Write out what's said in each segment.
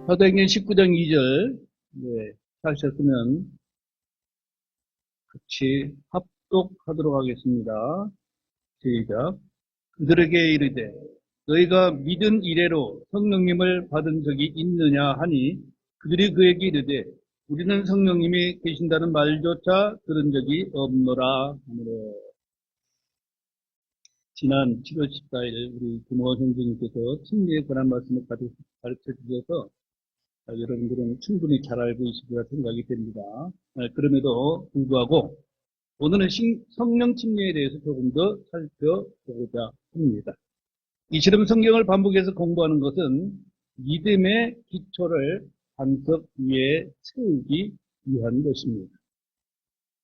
사도행전 19장 2절, 찾으셨으면 같이 합독하도록 하겠습니다. 시작. 그들에게 이르되 너희가 믿은 이래로 성령님을 받은 적이 있느냐 하니 그들이 그에게 이르되 우리는 성령님이 계신다는 말조차 들은 적이 없노라 하므로. 지난 7월 14일 우리 김호 선생님께서 침례에 관한 말씀을 가르쳐 주셔서 여러분들은 충분히 잘 알고 있으리라 생각이 됩니다. 그럼에도 불구하고 오늘은 성령 침례에 대해서 조금 더 살펴보고자 합니다. 이처럼 성경을 반복해서 공부하는 것은 믿음의 기초를 반석 위에 세우기 위한 것입니다.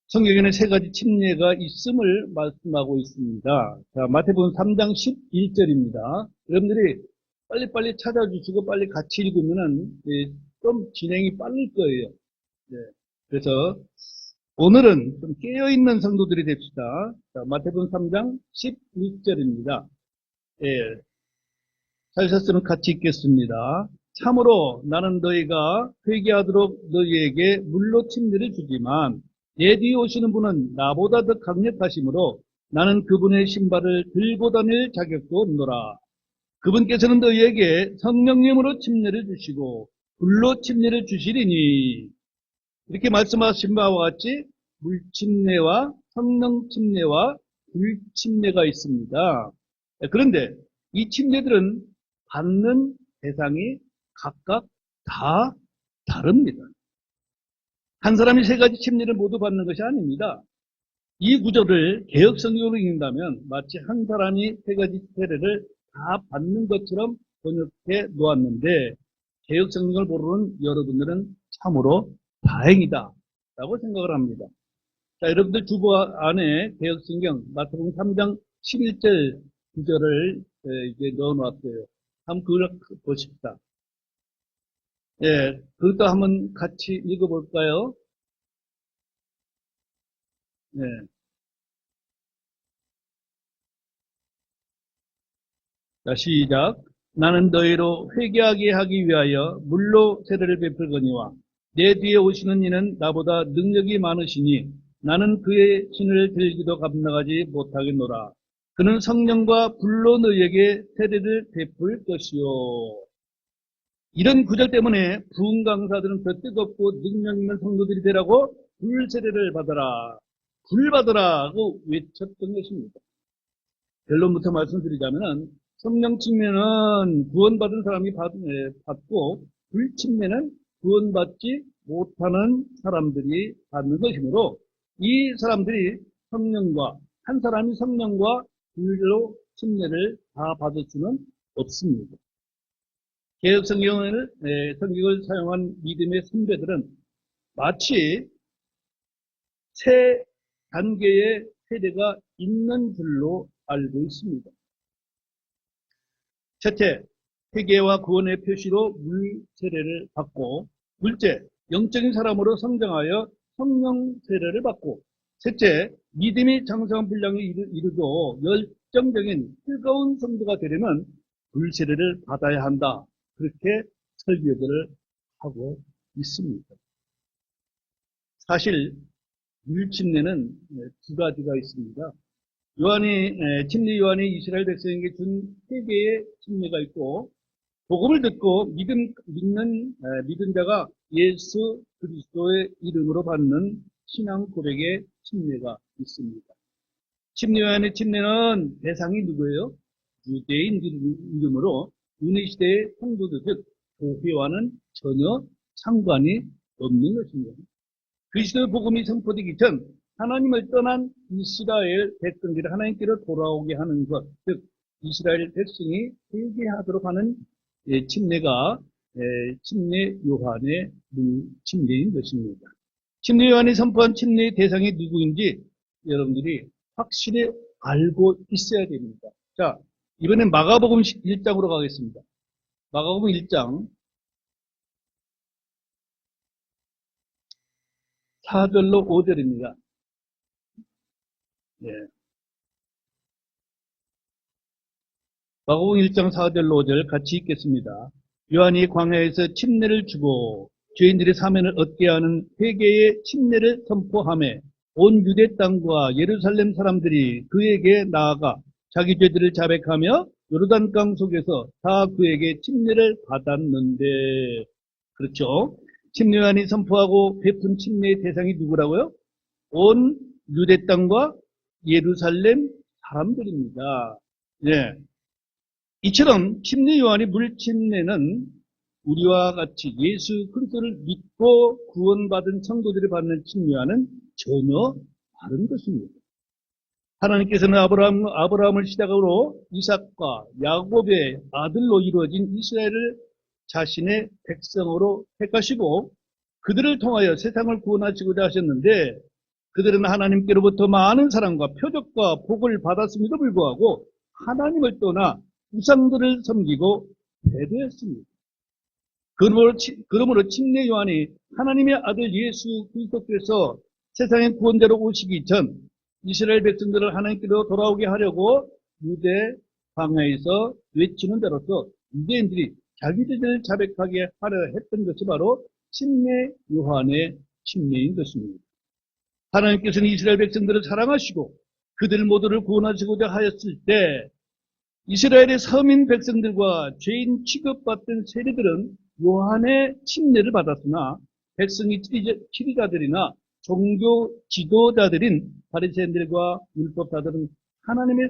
성경에는 세 가지 침례가 있음을 말씀하고 있습니다. 자, 마태복음 3장 11절입니다. 여러분들이 빨리빨리 찾아주시고 빨리 같이 읽으면은 좀 진행이 빠를 거예요. 그래서 오늘은 좀 깨어있는 성도들이 됩시다. 자, 마태복음 3장 11절입니다. 찾으셨으면 같이 읽겠습니다. 참으로 나는 너희가 회개하도록 너희에게 물로 침례를 주지만 내 뒤에 오시는 분은 나보다 더 강력하시므로 나는 그분의 신발을 들고 다닐 자격도 없노라. 그분께서는 너희에게 성령님으로 침례를 주시고 불로 침례를 주시리니, 이렇게 말씀하신 바와 같이 물침례와 성령침례와 불침례가 있습니다. 그런데 이 침례들은 받는 대상이 각각 다 다릅니다. 한 사람이 세 가지 침례를 모두 받는 것이 아닙니다. 이 구절을 개역성경으로 읽는다면 마치 한 사람이 세 가지 세례를 다 받는 것처럼 번역해 놓았는데, 개역성경을 모르는 여러분들은 참으로 다행이다 라고 생각을 합니다. 자, 여러분들 주보 안에 개역성경 마태복음 3장 11절 구절을 이제 넣어 놨어요. 한번 그걸 보십시다. 그것도 한번 같이 읽어볼까요? 네. 자, 시작. 나는 너희로 회개하게 하기 위하여 물로 세례를 베풀거니와 내 뒤에 오시는 이는 나보다 능력이 많으시니 나는 그의 신을 들기도 감당하지 못하겠노라. 그는 성령과 불로 너희에게 세례를 베풀 것이요. 이런 구절 때문에 부흥 강사들은 더 뜨겁고 능력 있는 성도들이 되라고 불 세례를 받아라, 불 받아라고 외쳤던 것입니다. 결론부터 말씀드리자면 성령 침례는 구원받은 사람이 받고 불침례는 구원받지 못하는 사람들이 받는 것이므로 이 사람들이 한 사람이 성령과 불로 침례를 다 받을 수는 없습니다. 개역 성경을 사용한 믿음의 선배들은 마치 세 단계의 세례가 있는 줄로 알고 있습니다. 첫째, 회개와 구원의 표시로 물 세례를 받고, 둘째, 영적인 사람으로 성장하여 성령 세례를 받고, 셋째, 믿음이 장성한 분량에 이르고 열정적인 뜨거운 성도가 되려면 물 세례를 받아야 한다. 그렇게 설교들을 하고 있습니다. 사실 물 침례는 두 가지가 있습니다. 침례 요한이 이스라엘 백성에게 준 세 개의 침례가 있고, 복음을 듣고 믿은 자가 예수 그리스도의 이름으로 받는 신앙 고백의 침례가 있습니다. 침례 요한의 침례는 대상이 누구예요? 유대인 이름으로 유네 시대의 성도들, 즉 교회와는 전혀 상관이 없는 것입니다. 그리스도의 복음이 선포되기 전 하나님을 떠난 이스라엘 백성들이 하나님께로 돌아오게 하는 것, 즉 이스라엘 백성이 회개하도록 하는 침례가 침례 요한의 침례인 것입니다. 침례 요한이 선포한 침례의 대상이 누구인지 여러분들이 확실히 알고 있어야 됩니다. 자, 이번엔 마가복음 1장으로 가겠습니다. 마가복음 1장 4절로 5절입니다. 마가복음 1장 4절로 5절 같이 읽겠습니다. 요한이 광야에서 침례를 주고 죄인들의 사면을 얻게 하는 회개의 침례를 선포하며 온 유대 땅과 예루살렘 사람들이 그에게 나아가 자기 죄들을 자백하며 요르단강 속에서 다 그에게 침례를 받았는데, 그렇죠? 침례 요한이 선포하고 베푼 침례의 대상이 누구라고요? 온 유대 땅과 예루살렘 사람들입니다. 예. 이처럼 침례 요한이 물 침례는 우리와 같이 예수 그리스도를 믿고 구원받은 성도들이 받는 침례와는 전혀 다른 것입니다. 하나님께서는 아브라함을 시작으로 이삭과 야곱의 아들로 이루어진 이스라엘을 자신의 백성으로 택하시고 그들을 통하여 세상을 구원하시고자 하셨는데, 그들은 하나님께로부터 많은 사랑과 표적과 복을 받았음에도 불구하고 하나님을 떠나 우상들을 섬기고 배도했습니다. 그러므로 침례 요한이 하나님의 아들 예수 그리스도께서 세상의 구원자로 오시기 전 이스라엘 백성들을 하나님께로 돌아오게 하려고 유대 광야에서 외치는 대로서 유대인들이 자기 죄를 자백하게 하려 했던 것이 바로 침례 요한의 침례인 것입니다. 하나님께서는 이스라엘 백성들을 사랑하시고 그들 모두를 구원하시고자 하였을 때 이스라엘의 서민 백성들과 죄인 취급받던 세리들은 요한의 침례를 받았으나 백성의 치리자들이나 종교 지도자들인 바리새인들과 율법자들은 하나님의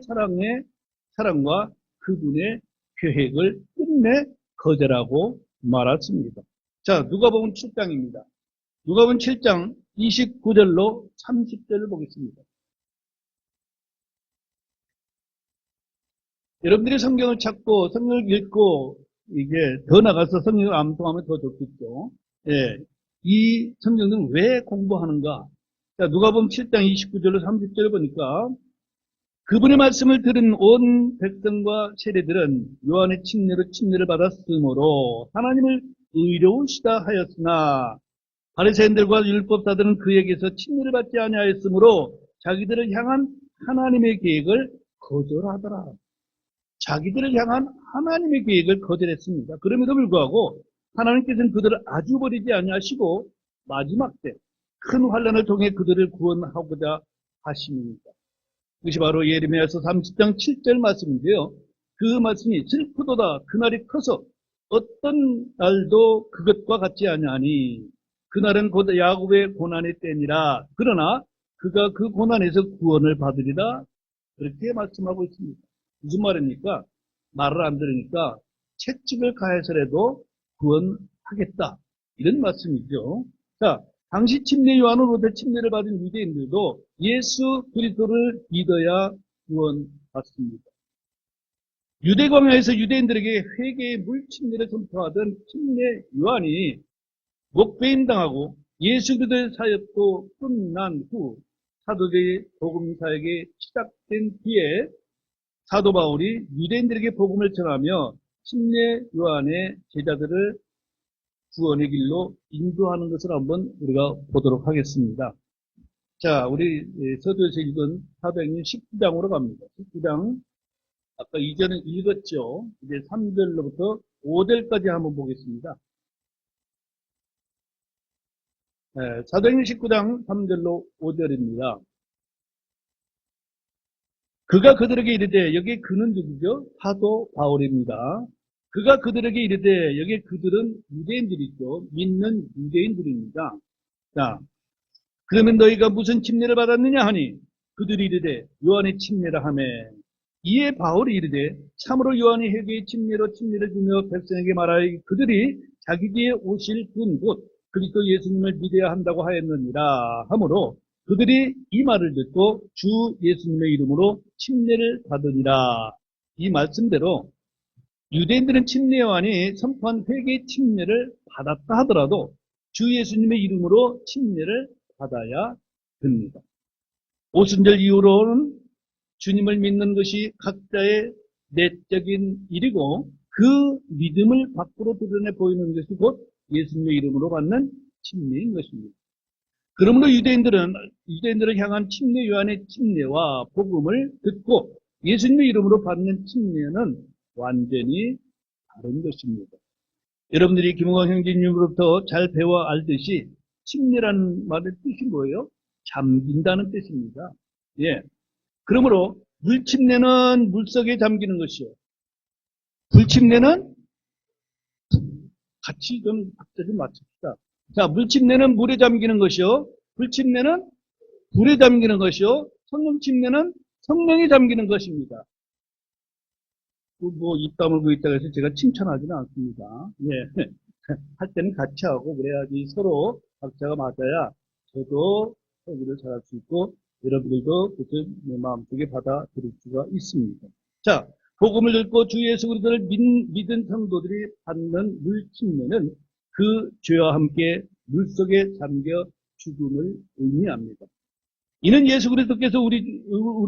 사랑과 그분의 계획을 끝내 거절하고 말았습니다. 자, 누가복음 7장입니다. 누가복음 7장 29절로 30절을 보겠습니다. 여러분들이 성경을 찾고 성경을 읽고 이게 더 나가서 성경을 암송하면 더 좋겠죠. 예. 이 성경은 왜 공부하는가? 자, 누가복음 7장 29절로 30절을 보니까 그분의 말씀을 들은 온 백성과 세리들은 요한의 침례로 침례를 받았으므로 하나님을 의로우시다 하였으나 바리새인들과 율법자들은 그에게서 침례를 받지 아니하였으므로 자기들을 향한 하나님의 계획을 거절하더라. 자기들을 향한 하나님의 계획을 거절했습니다. 그럼에도 불구하고 하나님께서는 그들을 아주 버리지 아니하시고 마지막 때 큰 환난을 통해 그들을 구원하고자 하십니다. 이것이 바로 예레미야서 30장 7절 말씀인데요. 그 말씀이 슬프도다 그날이 커서 어떤 날도 그것과 같지 아니하니 그날은 곧 야곱의 고난의 때니라. 그러나 그가 그 고난에서 구원을 받으리라. 그렇게 말씀하고 있습니다. 무슨 말입니까? 말을 안 들으니까 채찍을 가해서라도 구원하겠다. 이런 말씀이죠. 자, 당시 침례 요한으로부터 침례를 받은 유대인들도 예수 그리스도를 믿어야 구원받습니다. 유대 광야에서 유대인들에게 회개의 물 침례를 선포하던 침례 요한이 목배임당하고 예수 그리스도의 사역도 끝난 후 사도들의 복음 사역이 시작된 뒤에 사도 바울이 유대인들에게 복음을 전하며 침례 요한의 제자들을 구원의 길로 인도하는 것을 한번 우리가 보도록 하겠습니다. 자, 우리 서두에서 읽은 사도행전 19장으로 갑니다. 19장 아까 이전에 읽었죠. 이제 3절로부터 5절까지 한번 보겠습니다. 사도행전 19장 3절로 5절입니다. 그가 그들에게 이르되, 여기 그는 누구죠? 사도 바울입니다. 그가 그들에게 이르되, 여기 그들은 유대인들이죠. 믿는 유대인들입니다. 자, 그러면 너희가 무슨 침례를 받았느냐 하니 그들이 이르되 요한의 침례라 하매, 이에 바울이 이르되 참으로 요한이 회개의 침례로 침례를 주며 백성에게 말하여 그들이 자기 뒤에 오실 분 곧 그리스도 예수님을 믿어야 한다고 하였느니라 하므로 그들이 이 말을 듣고 주 예수님의 이름으로 침례를 받으니라. 이 말씀대로 유대인들은 침례 요한이 선포한 회개의 침례를 받았다 하더라도 주 예수님의 이름으로 침례를 받아야 됩니다. 오순절 이후로는 주님을 믿는 것이 각자의 내적인 일이고 그 믿음을 밖으로 드러내 보이는 것이 곧 예수님의 이름으로 받는 침례인 것입니다. 그러므로 유대인들을 향한 침례 요한의 침례와 복음을 듣고 예수님의 이름으로 받는 침례는 완전히 다른 것입니다. 여러분들이 김홍광 형제님으로부터 잘 배워 알듯이 침례라는 말의 뜻이 뭐예요? 잠긴다는 뜻입니다. 예. 그러므로 물침례는 물속에 잠기는 것이요. 불침례는 같이 좀 박자 좀 맞춥시다. 자, 물침례는 물에 잠기는 것이요. 불침례는 불에 잠기는 것이요. 성령 침례는 성령에 잠기는 것입니다. 뭐, 입 다물고 있다고 해서 제가 칭찬하지는 않습니다. 예. 할 때는 같이 하고 그래야지 서로 박자가 맞아야 저도 설교를 잘할 수 있고 여러분들도 그것을 내 마음속에 받아들일 수가 있습니다. 자, 복음을 듣고 주 예수 그리스도를 믿은 성도들이 받는 물침례는 그 죄와 함께 물속에 잠겨 죽음을 의미합니다. 이는 예수 그리스도께서 우리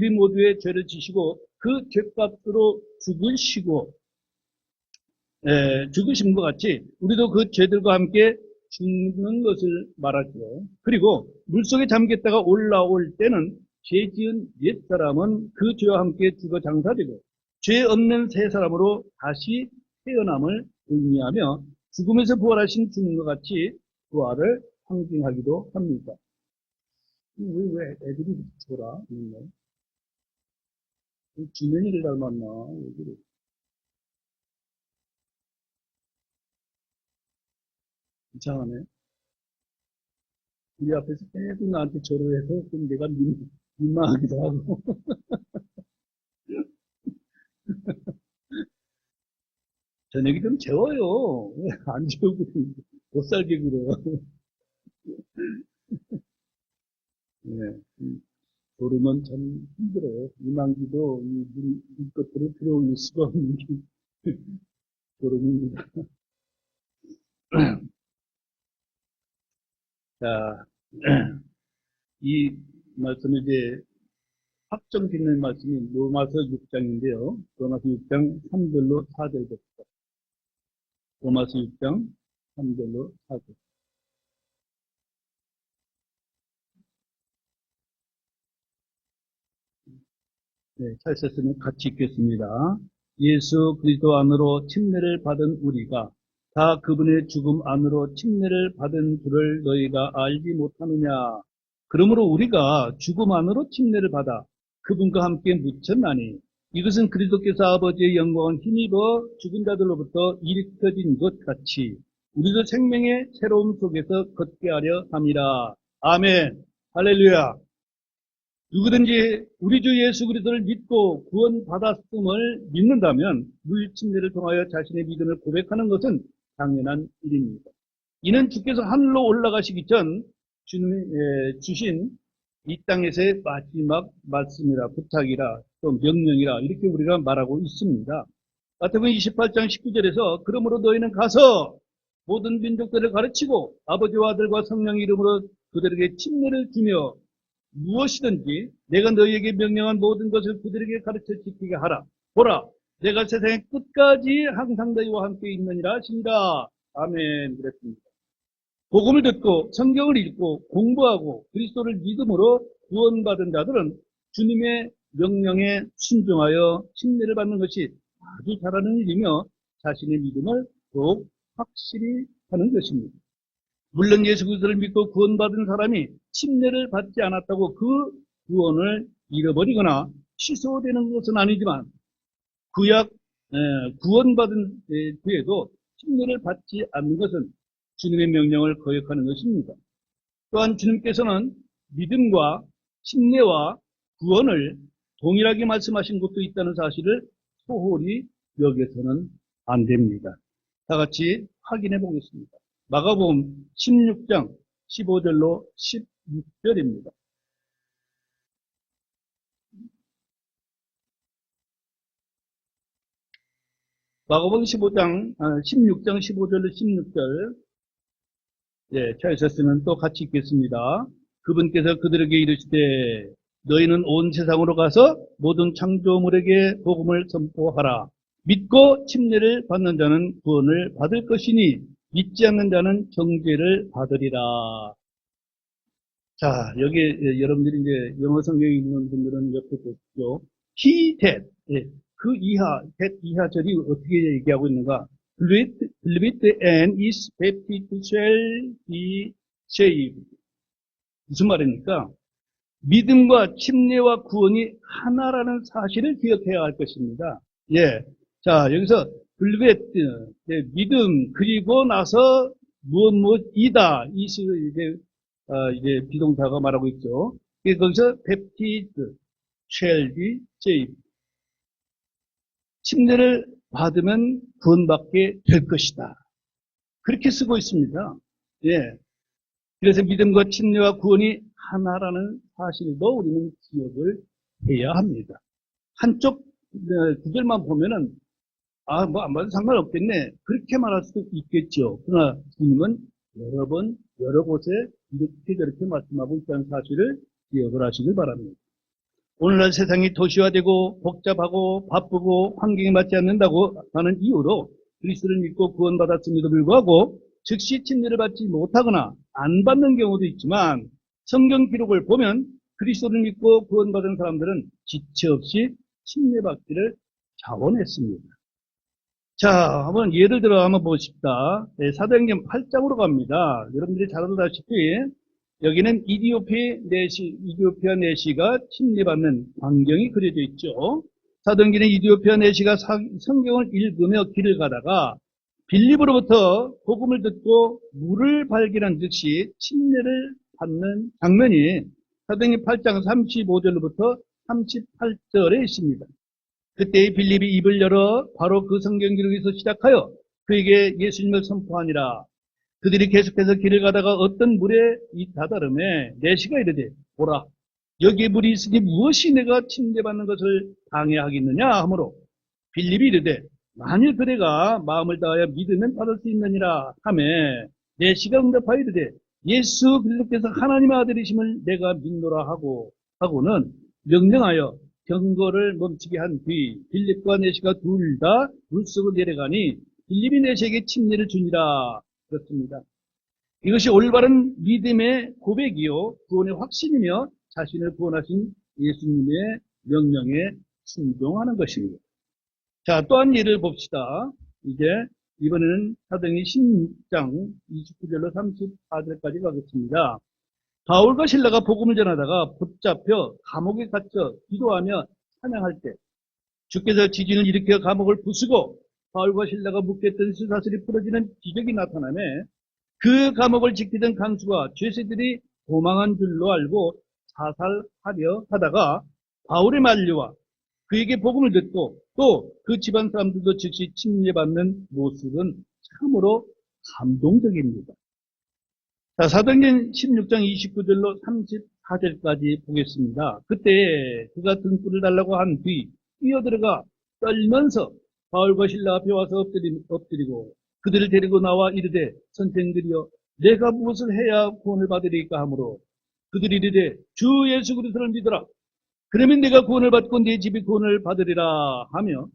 모두의 죄를 지시고 그 죄값으로 죽으심과 같이 우리도 그 죄들과 함께 죽는 것을 말하죠. 그리고 물속에 잠겼다가 올라올 때는 죄 지은 옛사람은 그 죄와 함께 죽어 장사되고 죄 없는 새 사람으로 다시 태어남을 의미하며 죽음에서 부활하신 주님과 같이 부활을 상징하기도 합니다. 왜 애들이 죽어라? 주머니를 닮았나? 왜 그래? 이상하네. 우리 앞에서 계속 나한테 절을 해서 좀 내가 민망하기도 하고. 저녁이 좀 재워요. 왜 안 재우고 못 살게 그래요. 네. 졸으면 참 힘들어요. 이만기도 이 것들을 들어올릴 수가 없는 게 졸음입니다. 자, 이 말씀을 이제 확정 짓는 말씀이 로마서 6장인데요. 로마서 6장 3절로 4절부터. 로마서 6장 3절로 4절. 네, 찰스는 같이 읽겠습니다. 예수 그리스도 안으로 침례를 받은 우리가 다 그분의 죽음 안으로 침례를 받은 줄을 너희가 알지 못하느냐. 그러므로 우리가 죽음 안으로 침례를 받아 그분과 함께 묻혔나니 이것은 그리스도께서 아버지의 영광을 힘입어 죽은 자들로부터 일으켜진 것 같이 우리도 생명의 새로움 속에서 걷게 하려 함이라. 아멘. 할렐루야. 누구든지 우리 주 예수 그리스도를 믿고 구원받았음을 믿는다면 물침례를 통하여 자신의 믿음을 고백하는 것은 당연한 일입니다. 이는 주께서 하늘로 올라가시기 전 주님이 주신 이 땅에서의 마지막 말씀이라 부탁이라 또 명령이라 이렇게 우리가 말하고 있습니다. 마태복음 28장 19절에서 그러므로 너희는 가서 모든 민족들을 가르치고 아버지와 아들과 성령 이름으로 그들에게 침례를 주며 무엇이든지 내가 너희에게 명령한 모든 것을 그들에게 가르쳐 지키게 하라. 보라, 내가 세상의 끝까지 항상 너희와 함께 있느니라 하시니라. 아멘. 그랬습니다. 복음을 듣고 성경을 읽고 공부하고 그리스도를 믿음으로 구원받은 자들은 주님의 명령에 순종하여 침례를 받는 것이 아주 잘하는 일이며 자신의 믿음을 더욱 확실히 하는 것입니다. 물론 예수 그리스도를 믿고 구원받은 사람이 침례를 받지 않았다고 그 구원을 잃어버리거나 취소되는 것은 아니지만 구원받은 뒤에도 침례를 받지 않는 것은 주님의 명령을 거역하는 것입니다. 또한 주님께서는 믿음과 침례와 구원을 동일하게 말씀하신 것도 있다는 사실을 소홀히 여겨서는 안 됩니다. 다 같이 확인해 보겠습니다. 마가복음 16장 15절로 16절입니다. 마가복음 16장 15절로 16절. 예, 찰스는 또 같이 읽겠습니다. 그분께서 그들에게 이르시되 너희는 온 세상으로 가서 모든 창조물에게 복음을 선포하라. 믿고 침례를 받는 자는 구원을 받을 것이니 믿지 않는 자는 정죄를 받으리라. 자, 여기 여러분들이 이제 영어 성경 읽는 분들은 옆에 보십시오. He that, 예, 그 이하, that 이하 절이 어떻게 얘기하고 있는가? believeth and is baptized shall be saved. 무슨 말입니까? 믿음과 침례와 구원이 하나라는 사실을 기억해야 할 것입니다. 예. 자, 여기서 believeth, 믿음, 그리고 나서 무엇이다. 이 식을 이제 비동사가 말하고 있죠. 거기서 baptized shall be saved. 침례를 받으면 구원받게 될 것이다. 그렇게 쓰고 있습니다. 예. 그래서 믿음과 침례와 구원이 하나라는 사실도 우리는 기억을 해야 합니다. 한쪽 구절만 보면은 뭐 안 봐도 상관없겠네. 그렇게 말할 수도 있겠죠. 그러나 주님은 여러 번 여러 곳에 이렇게 저렇게 말씀하고 있다는 사실을 기억을 하시길 바랍니다. 오늘날 세상이 도시화되고 복잡하고 바쁘고 환경에 맞지 않는다고 하는 이유로 그리스도를 믿고 구원받았음에도 불구하고 즉시 침례를 받지 못하거나 안 받는 경우도 있지만 성경 기록을 보면 그리스도를 믿고 구원받은 사람들은 지체 없이 침례받기를 자원했습니다. 자, 한번 예를 들어 한번 보십시다. 사도행전 8장으로 갑니다. 여러분들이 잘 알다시피 여기는 이디오피아 내시가 침례받는 광경이 그려져 있죠. 사도행전의 이디오피아 내시가 성경을 읽으며 길을 가다가 빌립으로부터 복음을 듣고 물을 발견한 즉시 침례를 받는 장면이 사도행전 8장 35절로부터 38절에 있습니다. 그때 빌립이 입을 열어 바로 그 성경 기록에서 시작하여 그에게 예수님을 선포하니라. 그들이 계속해서 길을 가다가 어떤 물에 다다름에 내시가 이르되 보라 여기에 물이 있으니 무엇이 내가 침례받는 것을 방해하겠느냐 하므로 빌립이 이르되 만일 그대가 마음을 다하여 믿으면 받을 수 있느니라 하매 내시가 응답하여 이르되 예수 그리스도께서 하나님의 아들이심을 내가 믿노라 하고는 명령하여 경거를 멈추게 한 뒤 빌립과 내시가 둘 다 물속으로 내려가니 빌립이 내시에게 침례를 주니라. 그렇습니다. 이것이 올바른 믿음의 고백이요 구원의 확신이며 자신을 구원하신 예수님의 명령에 순종하는 것입니다. 자, 또 한 예를 봅시다. 이번에는 사도행전 16장 29절로 34절까지 가겠습니다. 바울과 실라가 복음을 전하다가 붙잡혀 감옥에 갇혀 기도하며 찬양할 때 주께서 지진을 일으켜 감옥을 부수고 바울과 실라가 묶였던 쇠사슬이 풀어지는 기적이 나타나며 그 감옥을 지키던 간수가 죄수들이 도망한 줄로 알고 자살하려 하다가 바울의 만류와 그에게 복음을 듣고 또 그 집안 사람들도 즉시 침례받는 모습은 참으로 감동적입니다. 자, 사도행전 16장 29절로 34절까지 보겠습니다. 그때 그가 등불을 달라고 한 뒤 뛰어들어가 떨면서 바울과 실라 앞에 와서 엎드리고 그들을 데리고 나와 이르되 선생들이여 내가 무엇을 해야 구원을 받으리까 하므로 그들이 이르되 주 예수 그리스도를 믿어라. 그러면 내가 구원을 받고 네 집이 구원을 받으리라 하며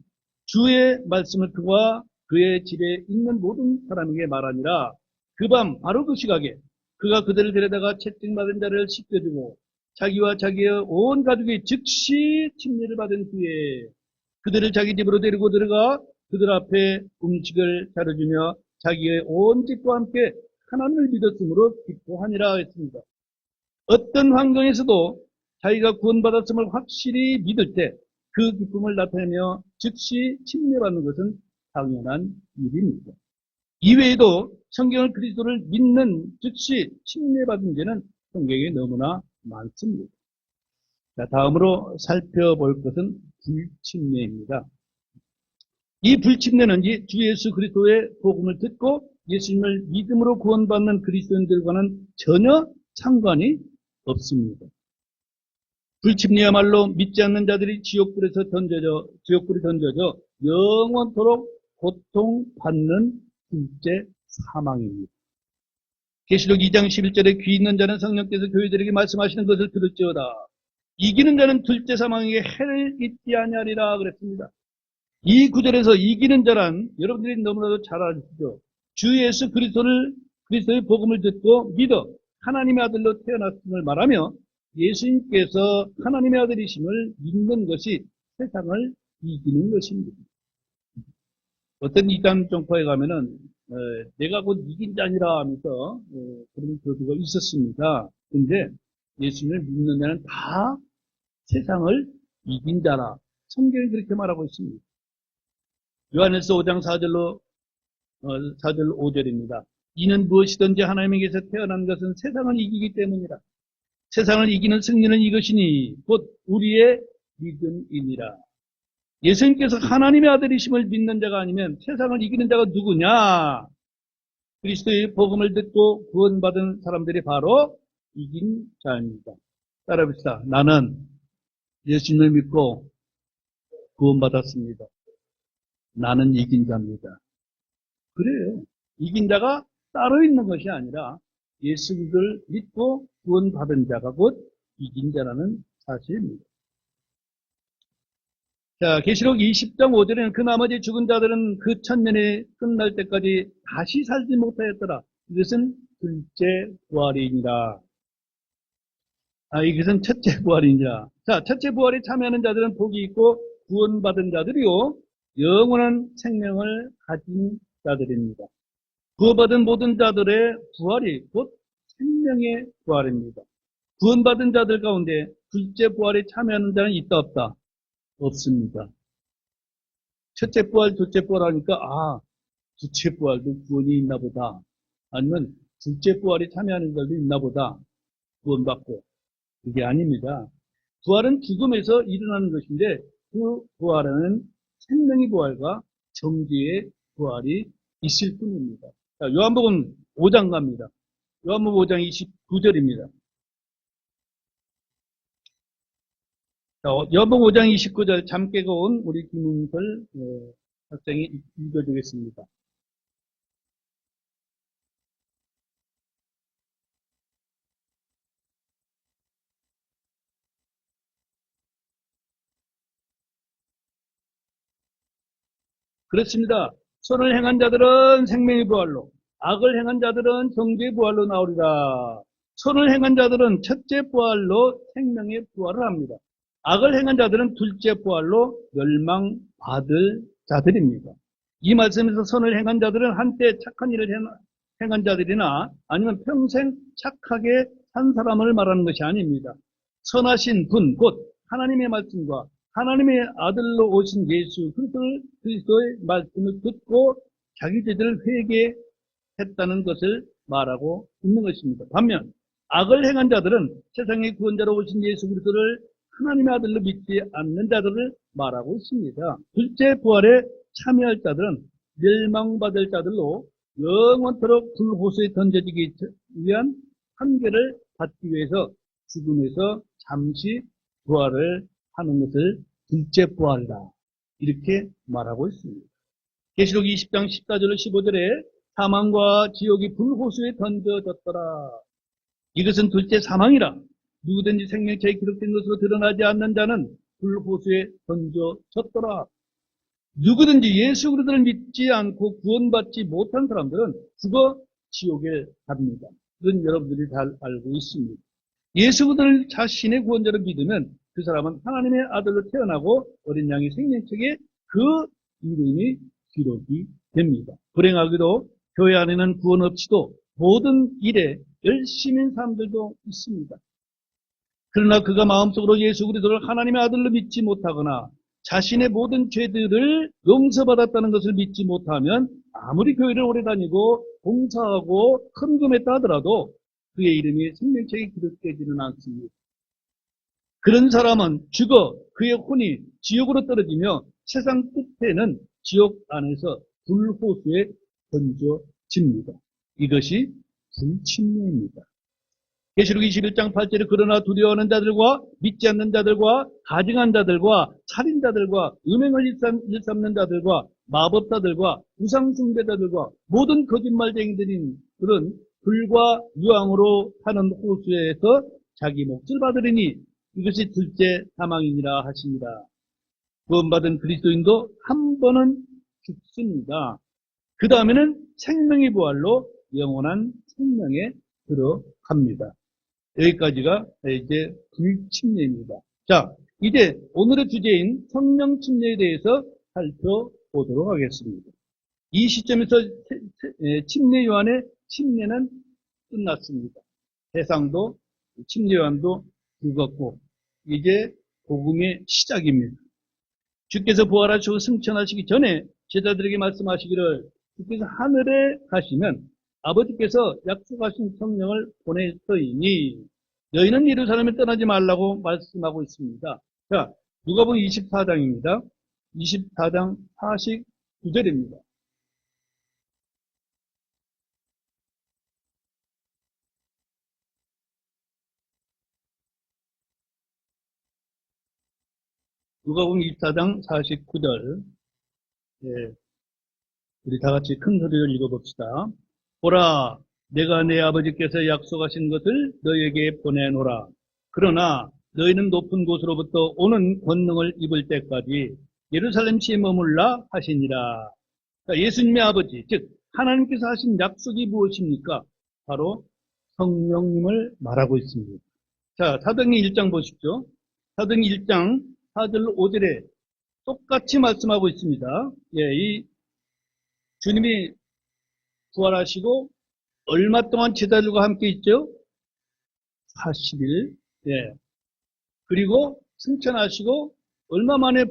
주의 말씀을 그와 그의 집에 있는 모든 사람에게 말하니라. 그 밤 바로 그 시각에 그가 그들을 데려다가 채찍맞은 자를 씻겨주고 자기와 자기의 온 가족이 즉시 침례를 받은 뒤에 그들을 자기 집으로 데리고 들어가 그들 앞에 음식을 차려주며 자기의 온 집과 함께 하나님을 믿었으므로 기뻐하니라 했습니다. 어떤 환경에서도 자기가 구원받았음을 확실히 믿을 때 그 기쁨을 나타내며 즉시 침례받는 것은 당연한 일입니다. 이외에도 성경을 그리스도를 믿는 즉시 침례받은 죄는 성경에 너무나 많습니다. 자, 다음으로 살펴볼 것은 불침례입니다. 이 불침례는 주 예수 그리스도의 복음을 듣고 예수님을 믿음으로 구원받는 그리스도인들과는 전혀 상관이 없습니다. 불침례야말로 믿지 않는 자들이 지옥불에 던져져 영원토록 고통받는 둘째 사망입니다. 계시록 2장 11절에 귀 있는 자는 성령께서 교회들에게 말씀하시는 것을 들을지어다. 이기는 자는 둘째 사망에게 해를 입지 아니하리라 그랬습니다. 이 구절에서 이기는 자란 여러분들이 너무나도 잘 아시죠. 주 예수 그리스도의 복음을 듣고 믿어 하나님의 아들로 태어났음을 말하며 예수님께서 하나님의 아들이심을 믿는 것이 세상을 이기는 것입니다. 어떤 이단 종파에 가면은 내가 곧 이긴 자니라 하면서 그런 교도가 있었습니다. 근데 예수님을 믿는 자는 다 세상을 이긴 자라. 성경이 그렇게 말하고 있습니다. 요한일서 5장 4절 5절입니다. 이는 무엇이든지 하나님에게서 태어난 것은 세상을 이기기 때문이라. 세상을 이기는 승리는 이것이니 곧 우리의 믿음이니라. 예수님께서 하나님의 아들이심을 믿는 자가 아니면 세상을 이기는 자가 누구냐? 그리스도의 복음을 듣고 구원받은 사람들이 바로 이긴 자입니다. 따라합시다. 나는 예수님을 믿고 구원받았습니다. 나는 이긴 자입니다. 그래요. 이긴 자가 따로 있는 것이 아니라 예수를 믿고 구원받은 자가 곧 이긴 자라는 사실입니다. 자, 계시록 20장 5절에는 그 나머지 죽은 자들은 그 천년이 끝날 때까지 다시 살지 못하였더라. 이것은 둘째 부활이니라. 이것은 첫째 부활이니라. 자, 첫째 부활에 참여하는 자들은 복이 있고 구원받은 자들이요 영원한 생명을 가진 자들입니다. 구원받은 모든 자들의 부활이 곧 생명의 부활입니다. 구원받은 자들 가운데 둘째 부활에 참여하는 자는 있다 없다? 없습니다. 첫째 부활, 둘째 부활 하니까 둘째 부활도 구원이 있나 보다. 아니면 둘째 부활에 참여하는 자도 있나 보다. 구원받고. 그게 아닙니다. 부활은 죽음에서 일어나는 것인데 그 부활은 생명의 부활과 정죄의 부활이 있을 뿐입니다. 자, 요한복음 5장 갑니다. 요한복음 5장 29절입니다. 요한복음 5장 29절 잠 깨고 온 우리 김은설 학생이 읽어주겠습니다. 그렇습니다. 선을 행한 자들은 생명의 부활로, 악을 행한 자들은 정죄의 부활로 나오리라. 선을 행한 자들은 첫째 부활로 생명의 부활을 합니다. 악을 행한 자들은 둘째 부활로 멸망받을 자들입니다. 이 말씀에서 선을 행한 자들은 한때 착한 일을 행한 자들이나 아니면 평생 착하게 산 사람을 말하는 것이 아닙니다. 선하신 분, 곧 하나님의 말씀과 하나님의 아들로 오신 예수 그리스도의 말씀을 듣고 자기 죄들을 회개했다는 것을 말하고 있는 것입니다. 반면 악을 행한 자들은 세상의 구원자로 오신 예수 그리스도를 하나님의 아들로 믿지 않는 자들을 말하고 있습니다. 둘째 부활에 참여할 자들은 멸망받을 자들로 영원토록 불호수에 던져지기 위한 판결을 받기 위해서 죽음에서 잠시 부활을 하는 것을 둘째 부활이다. 이렇게 말하고 있습니다. 계시록 20장 14절 15절에 사망과 지옥이 불호수에 던져졌더라. 이것은 둘째 사망이라. 누구든지 생명체에 기록된 것으로 드러나지 않는 자는 불호수에 던져졌더라. 누구든지 예수 그리스도를 믿지 않고 구원받지 못한 사람들은 죽어 지옥에 갑니다. 이건 여러분들이 잘 알고 있습니다. 예수 그리스도를 자신의 구원자로 믿으면 그 사람은 하나님의 아들로 태어나고 어린 양의 생명책에 그 이름이 기록이 됩니다. 불행하게도 교회 안에는 구원 없이도 모든 일에 열심인 사람들도 있습니다. 그러나 그가 마음속으로 예수 그리스도를 하나님의 아들로 믿지 못하거나 자신의 모든 죄들을 용서받았다는 것을 믿지 못하면 아무리 교회를 오래 다니고 봉사하고 헌금했다 하더라도 그의 이름이 생명책에 기록되지는 않습니다. 그런 사람은 죽어 그의 혼이 지옥으로 떨어지며 세상 끝에는 지옥 안에서 불호수에 던져집니다. 이것이 불침례입니다. 계시록 21장 8절에 그러나 두려워하는 자들과 믿지 않는 자들과 가증한 자들과 살인자들과 음행을 일삼는 자들과 마법사들과 우상숭배자들과 모든 거짓말쟁이들인 그런 불과 유황으로 타는 호수에서 자기 몫을 받으리니 이것이 둘째 사망이니라 하십니다. 구원받은 그리스도인도 한 번은 죽습니다. 그 다음에는 생명의 부활로 영원한 생명에 들어갑니다. 여기까지가 이제 불침례입니다. 자, 이제 오늘의 주제인 성령 침례에 대해서 살펴보도록 하겠습니다. 이 시점에서 침례 요한의 침례는 끝났습니다. 대상도 침례 요한도 죽었고 이제 복음의 시작입니다. 주께서 부활하시고 승천하시기 전에 제자들에게 말씀하시기를 주께서 하늘에 가시면 아버지께서 약속하신 성령을 보내서이니 너희는 예루살렘을 떠나지 말라고 말씀하고 있습니다. 자, 누가복음 24장입니다. 24장 49절입니다. 누가복음 24장 49절. 예, 우리 다 같이 큰 소리로 읽어봅시다. 보라, 내가 내 아버지께서 약속하신 것을 너희에게 보내노라. 그러나 너희는 높은 곳으로부터 오는 권능을 입을 때까지 예루살렘시에 머물라 하시니라. 그러니까 예수님의 아버지, 즉 하나님께서 하신 약속이 무엇입니까? 바로 성령님을 말하고 있습니다. 자, 사도행전 1장 보십시오. 사도행전 1장 4절 5절에 똑같이 말씀하고 있습니다. 예, 이 주님이 부활하시고 얼마 동안 제자들과 함께 있죠? 40일. 예. 그리고 승천하시고 얼마 만에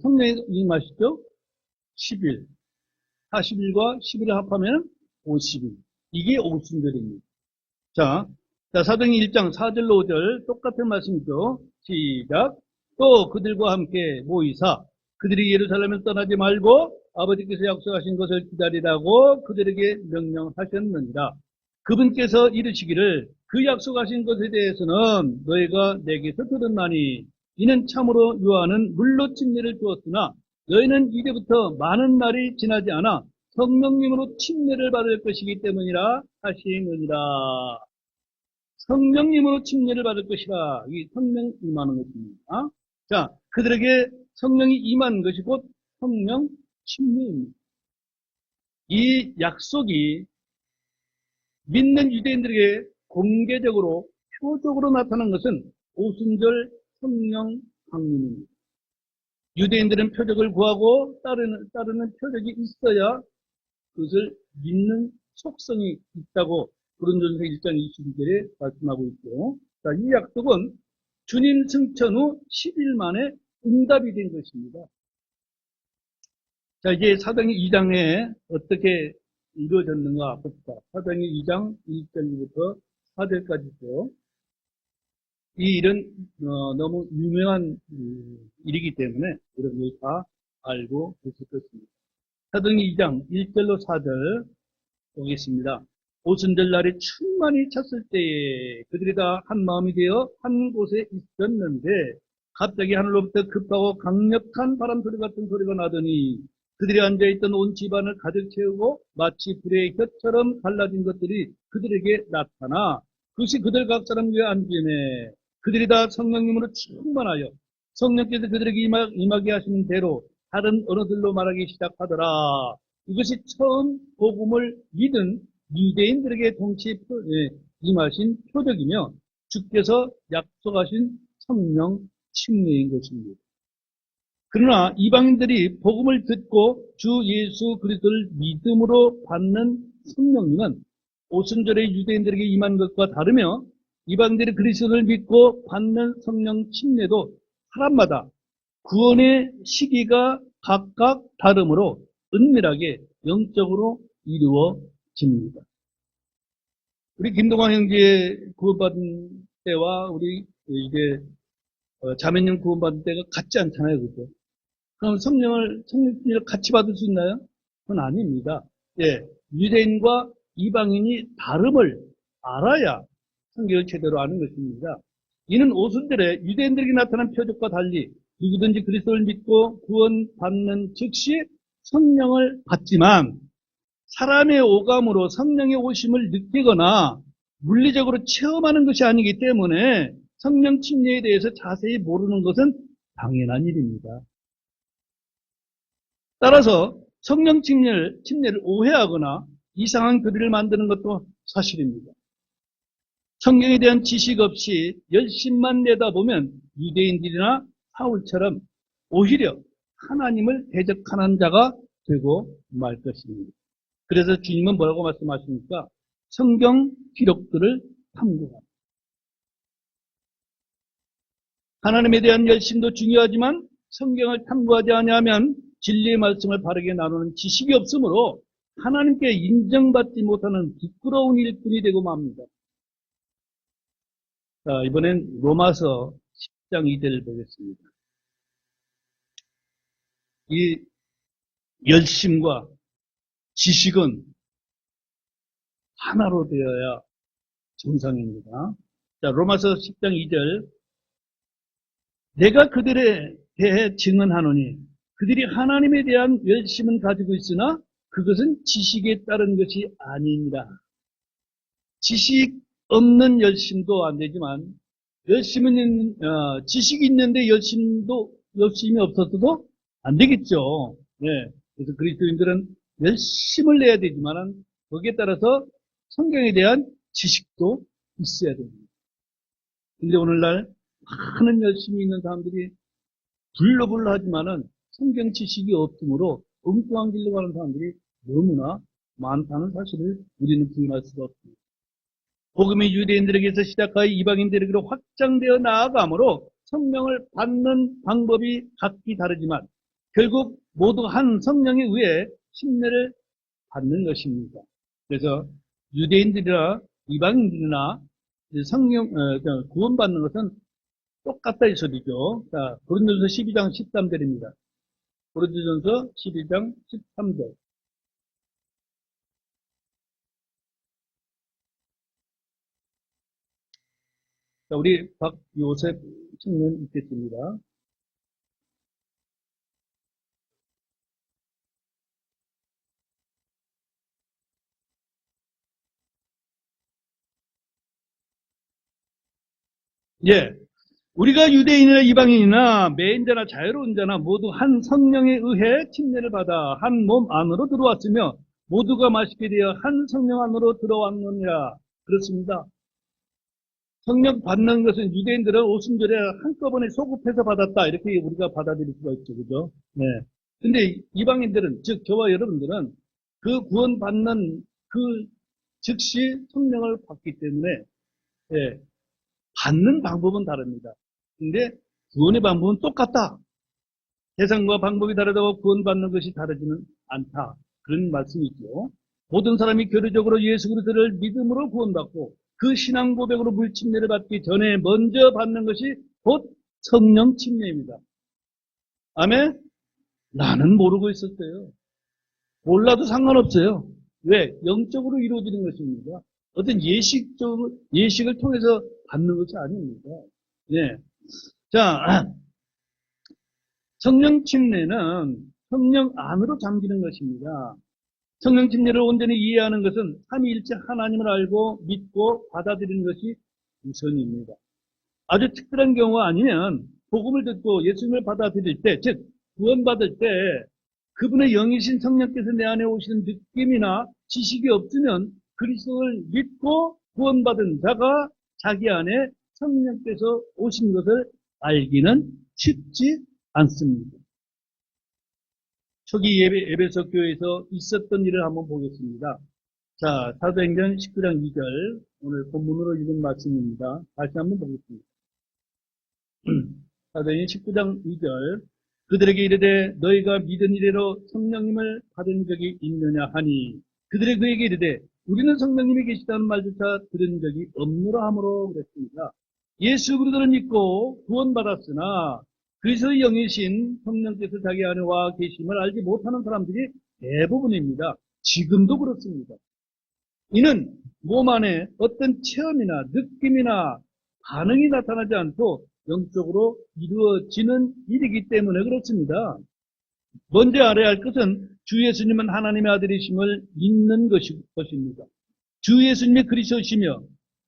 성령이 임하시죠? 10일. 40일과 10일을 합하면 50일. 이게 오순절입니다. 자, 사도행전 1장 4절로 5절 똑같은 말씀이죠. 시작. 또 그들과 함께 모이사 그들이 예루살렘을 떠나지 말고 아버지께서 약속하신 것을 기다리라고 그들에게 명령하셨느니라. 그분께서 이르시기를 그 약속하신 것에 대해서는 너희가 내게서 들었나니 이는 참으로 요한은 물로 침례를 주었으나 너희는 이제부터 많은 날이 지나지 않아 성령님으로 침례를 받을 것이기 때문이라 하시느니라. 성령님으로 침례를 받을 것이라. 이 성령 임하는 것입니다. 자, 그들에게 성령이 임한 것이 곧 성령 침례입니다. 이 약속이 믿는 유대인들에게 공개적으로 표적으로 나타난 것은 오순절 성령 강림입니다. 유대인들은 표적을 구하고 따르는 표적이 있어야 그것을 믿는 속성이 있다고 고린도전서 1장 22절에 말씀하고 있고, 자, 이 약속은 주님 승천 후 10일 만에 응답이 된 것입니다. 자, 이제 사도행전 2장에 어떻게 이루어졌는가 봅시다. 사도행전 2장 1절부터 4절까지죠. 이 일은 너무 유명한 일이기 때문에 여러분이 다 알고 계실 것입니다. 사도행전 2장 1절로 4절 보겠습니다. 오순절 날에 충만히 찼을 때에 그들이 다 한 마음이 되어 한 곳에 있었는데 갑자기 하늘로부터 급하고 강력한 바람 소리 같은 소리가 나더니 그들이 앉아있던 온 집안을 가득 채우고 마치 불의 혀처럼 갈라진 것들이 그들에게 나타나 그것이 그들 각 사람 위에 앉으매 그들이 다 성령님으로 충만하여 성령께서 그들에게 임하게 하시는 대로 다른 언어들로 말하기 시작하더라. 이것이 처음 복음을 믿은 유대인들에게 동시에 임하신 표적이며 주께서 약속하신 성령 침례인 것입니다. 그러나 이방인들이 복음을 듣고 주 예수 그리스도를 믿음으로 받는 성령님은 오순절에 유대인들에게 임한 것과 다르며 이방인들이 그리스도를 믿고 받는 성령 침례도 사람마다 구원의 시기가 각각 다르므로 은밀하게 영적으로 이루어집니다. 우리 김동환 형제 구원받은 때와 우리 이제 자매님 구원받은 때가 같지 않잖아요, 그죠? 그럼 성령을 같이 받을 수 있나요? 그건 아닙니다. 예, 유대인과 이방인이 다름을 알아야 성경을 제대로 아는 것입니다. 이는 오순절에 유대인들에게 나타난 표적과 달리 누구든지 그리스도를 믿고 구원받는 즉시 성령을 받지만 사람의 오감으로 성령의 오심을 느끼거나 물리적으로 체험하는 것이 아니기 때문에 성령 침례에 대해서 자세히 모르는 것은 당연한 일입니다. 따라서 성령 침례를 오해하거나 이상한 교리를 만드는 것도 사실입니다. 성경에 대한 지식 없이 열심만 내다보면 유대인들이나 사울처럼 오히려 하나님을 대적하는 자가 되고 말 것입니다. 그래서 주님은 뭐라고 말씀하십니까? 성경 기록들을 탐구하라. 하나님에 대한 열심도 중요하지만 성경을 탐구하지 않으면 진리의 말씀을 바르게 나누는 지식이 없으므로 하나님께 인정받지 못하는 부끄러운 일꾼이 되고 맙니다. 자, 이번엔 로마서 10장 2절을 보겠습니다. 이 열심과 지식은 하나로 되어야 정상입니다. 자, 로마서 10장 2절. 내가 그들에 대해 증언하노니 그들이 하나님에 대한 열심은 가지고 있으나 그것은 지식에 따른 것이 아니니라. 지식 없는 열심도 안 되지만 지식이 있는데 열심이 없었어도 안 되겠죠. 네. 그래서 그리스도인들은 열심을 내야 되지만 거기에 따라서 성경에 대한 지식도 있어야 됩니다. 근데 오늘날 많은 열심이 있는 사람들이 불러불러 하지만은 성경 지식이 없으므로 엉뚱한 길로 가는 사람들이 너무나 많다는 사실을 우리는 부인할 수가 없습니다. 복음이 유대인들에게서 시작하여 이방인들에게로 확장되어 나아가므로 성령을 받는 방법이 각기 다르지만 결국 모두 한 성령에 의해 침례를 받는 것입니다. 그래서 유대인들이나 이방인들이나 구원받는 것은 똑같다 이 소리죠. 자, 고린도전서 12장 13절입니다. 고린도전서 12장 13절. 자, 우리 박요셉 청년 있겠습니다. 예. 우리가 유대인이나 이방인이나 매인자나 자유로운 자나 모두 한 성령에 의해 침례를 받아 한 몸 안으로 들어왔으며 모두가 맛있게 되어 한 성령 안으로 들어왔느니라. 그렇습니다. 성령 받는 것은 유대인들은 오순절에 한꺼번에 소급해서 받았다. 이렇게 우리가 받아들일 수가 있죠. 그죠? 네. 근데 이방인들은, 즉, 저와 여러분들은 그 구원받는 그 즉시 성령을 받기 때문에, 예, 받는 방법은 다릅니다. 근데 구원의 방법은 똑같다. 대상과 방법이 다르다고 구원받는 것이 다르지는 않다. 그런 말씀이죠. 모든 사람이 교류적으로 예수 그리스도를 믿음으로 구원받고 그 신앙 고백으로 물침례를 받기 전에 먼저 받는 것이 곧 성령 침례입니다. 아멘? 나는 모르고 있었어요. 몰라도 상관없어요. 왜? 영적으로 이루어지는 것입니다. 어떤 예식을 통해서 받는 것이 아닙니다. 네. 자, 성령 침례는 성령 안으로 잠기는 것입니다. 성령 침례를 온전히 이해하는 것은 삼위일체 하나님을 알고 믿고 받아들이는 것이 우선입니다. 아주 특별한 경우가 아니면 복음을 듣고 예수님을 받아들일 때, 즉 구원받을 때 그분의 영이신 성령께서 내 안에 오시는 느낌이나 지식이 없으면 그리스도를 믿고 구원받은 자가 자기 안에 성령께서 오신 것을 알기는 쉽지 않습니다. 초기 에베소 교회에서 있었던 일을 한번 보겠습니다. 자, 사도행전 19장 2절, 오늘 본문으로 읽은 말씀입니다. 다시 한번 보겠습니다. 사도행전 19장 2절, 그들에게 이르되 너희가 믿은 이래로 성령님을 받은 적이 있느냐 하니 그들이 그에게 이르되 우리는 성령님이 계시다는 말조차 들은 적이 없노라 하므로 그랬습니다. 예수 그리스도를 믿고 구원받았으나 그리스도의 영이신 성령께서 자기 안에 와 계심을 알지 못하는 사람들이 대부분입니다. 지금도 그렇습니다. 이는 몸 안에 어떤 체험이나 느낌이나 반응이 나타나지 않고 영적으로 이루어지는 일이기 때문에 그렇습니다. 먼저 알아야 할 것은 주 예수님은 하나님의 아들이심을 믿는 것입니다. 주 예수님이 그리스도시며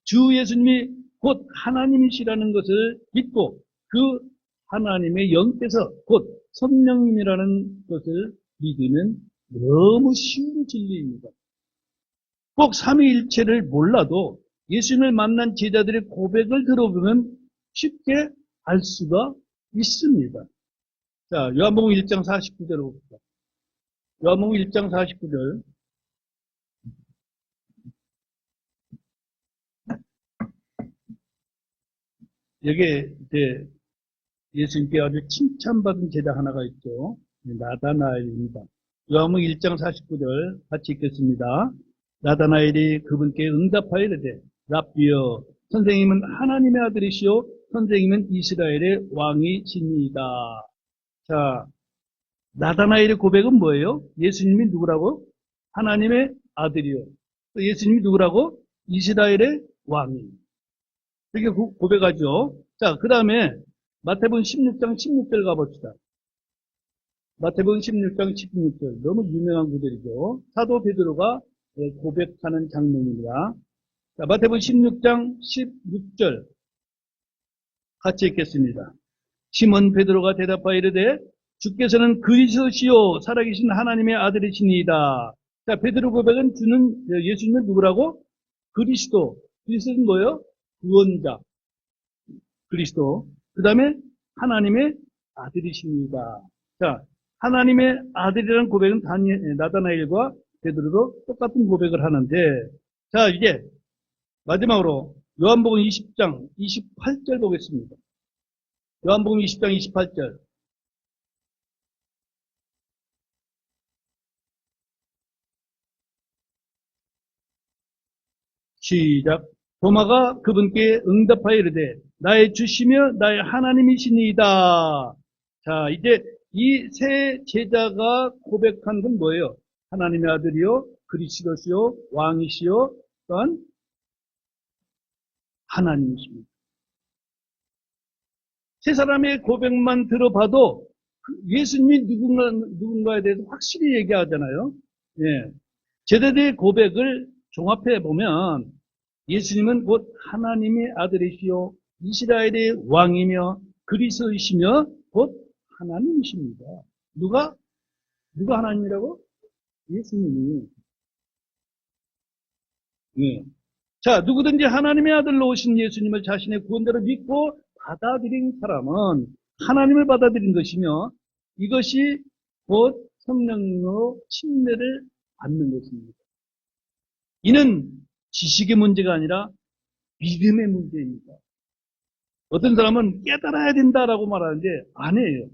주 예수님이 곧 하나님이시라는 것을 믿고 그 하나님의 영께서 곧 성령님이라는 것을 믿으면 너무 쉬운 진리입니다. 꼭 삼위일체를 몰라도 예수님을 만난 제자들의 고백을 들어보면 쉽게 알 수가 있습니다. 자, 요한복음 1장 49절을 봅시다. 요한복음 1장 49절. 여기에 이제 예수님께 아주 칭찬받은 제자 하나가 있죠. 나다나엘입니다. 요한복음 1장 49절 같이 읽겠습니다. 나다나엘이 그분께 응답하여 이르되 랍비여 선생님은 하나님의 아들이시오 선생님은 이스라엘의 왕이시니이다. 자, 나다나엘의 고백은 뭐예요? 예수님이 누구라고? 하나님의 아들이요. 예수님이 누구라고? 이스라엘의 왕이. 이렇게 고백하죠. 자, 그 다음에 마태복음 16장 16절 가봅시다. 마태복음 16장 16절. 너무 유명한 구절이죠. 사도 베드로가 고백하는 장면입니다. 자, 마태복음 16장 16절. 같이 읽겠습니다. 시몬 베드로가 대답하여 이르되 주께서는 그리스도시요 살아계신 하나님의 아들이시니이다. 자, 베드로 고백은 예수님은 누구라고? 그리스도. 그리스도는 뭐예요? 구원자. 그리스도. 그 다음에 하나님의 아들이십니다. 자, 하나님의 아들이라는 고백은 나다나엘과 베드로도 똑같은 고백을 하는데, 자, 이제 마지막으로 요한복음 20장 28절 보겠습니다. 요한복음 20장 28절. 시작. 도마가 그분께 응답하여 이르되 나의 주시며 나의 하나님이시니이다. 자, 이제 이 세 제자가 고백한 건 뭐예요? 하나님의 아들이요, 그리스도시요, 왕이시요, 또한 하나님이십니다. 세 사람의 고백만 들어봐도 예수님이 누군가에 대해서 확실히 얘기하잖아요. 예. 제자들의 고백을 종합해 보면 예수님은 곧 하나님의 아들이시요 이스라엘의 왕이며 그리스도이시며 곧 하나님이십니다. 누가 하나님이라고? 예수님이. 네. 자, 누구든지 하나님의 아들로 오신 예수님을 자신의 구원자로 믿고 받아들인 사람은 하나님을 받아들인 것이며 이것이 곧 성령으로 침례를 받는 것입니다. 이는 지식의 문제가 아니라 믿음의 문제입니다. 어떤 사람은 깨달아야 된다라고 말하는데 아니에요.